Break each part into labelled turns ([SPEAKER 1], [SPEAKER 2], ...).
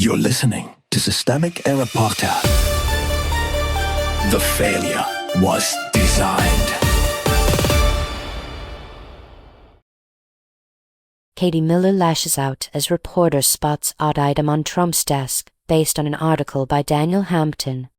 [SPEAKER 1] You're listening to Systemic Error Podcast. The failure was designed.
[SPEAKER 2] Katie Miller lashes out as reporter spots odd item on Trump's desk, based on an article by Daniel Hampton.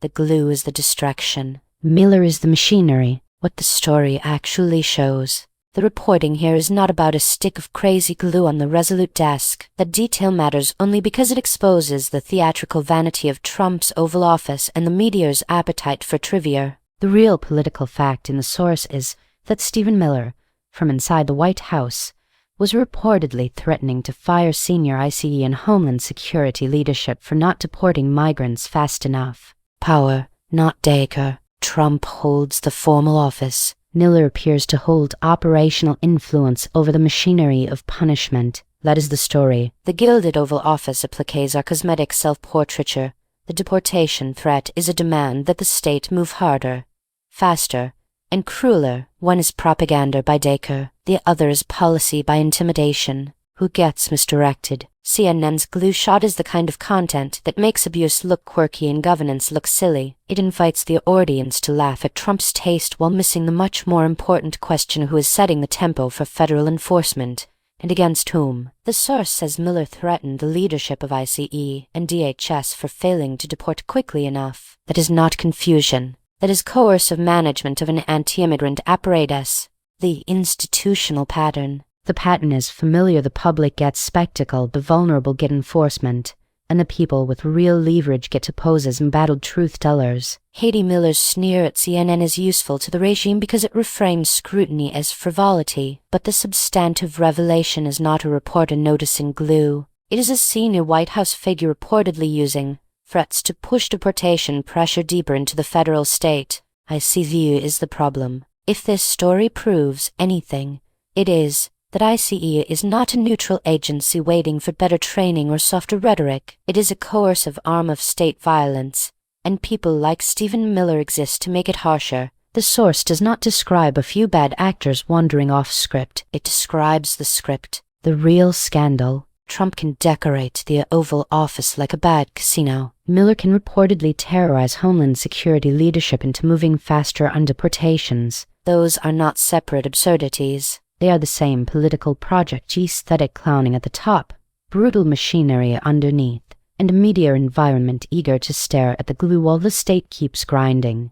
[SPEAKER 2] The glue is the distraction. Miller is the machinery, what the story actually shows. The reporting here is not about a stick of Krazy Glue on the Resolute Desk. That detail matters only because it exposes the theatrical vanity of Trump's Oval Office and the media's appetite for trivia. The real political fact in the source is that Stephen Miller, from inside the White House, was reportedly threatening to fire senior ICE and Homeland Security leadership for not deporting migrants fast enough. Power, not décor. Trump holds the formal office. Miller appears to hold operational influence over the machinery of punishment. That is the story. The gilded Oval Office appliqués are cosmetic self-portraiture. The deportation threat is a demand that the state move harder, faster, and crueler. One is propaganda by décor, the other is policy by intimidation. Who gets misdirected? CNN's glue shot is the kind of content that makes abuse look quirky and governance look silly. It invites the audience to laugh at Trump's taste while missing the much more important question: who is setting the tempo for federal enforcement, and against whom. The source says Miller threatened the leadership of ICE and DHS for failing to deport quickly enough. That is not confusion. That is coercive management of an anti-immigrant apparatus. The institutional pattern. The pattern is familiar. The public gets spectacle, the vulnerable get enforcement, and the people with real leverage get to pose as embattled truth tellers. Katie Miller's sneer at CNN is useful to the regime because it reframes scrutiny as frivolity, but the substantive revelation is not a reporter noticing glue. It is a senior White House figure reportedly using threats to push deportation pressure deeper into the federal state. ICE is the problem. If this story proves anything, it is that ICE is not a neutral agency waiting for better training or softer rhetoric. It is a coercive arm of state violence, and people like Stephen Miller exist to make it harsher. The source does not describe a few bad actors wandering off script. It describes the script, the real scandal. Trump can decorate the Oval Office like a bad casino. Miller can reportedly terrorize Homeland Security leadership into moving faster on deportations. Those are not separate absurdities. They are the same political project: aesthetic clowning at the top, brutal machinery underneath, and a media environment eager to stare at the glue while the state keeps grinding.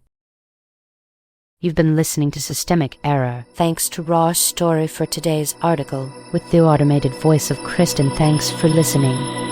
[SPEAKER 2] You've been listening to Systemic Error. Thanks to Raw Story for today's article, with the automated voice of Kristen. Thanks for listening.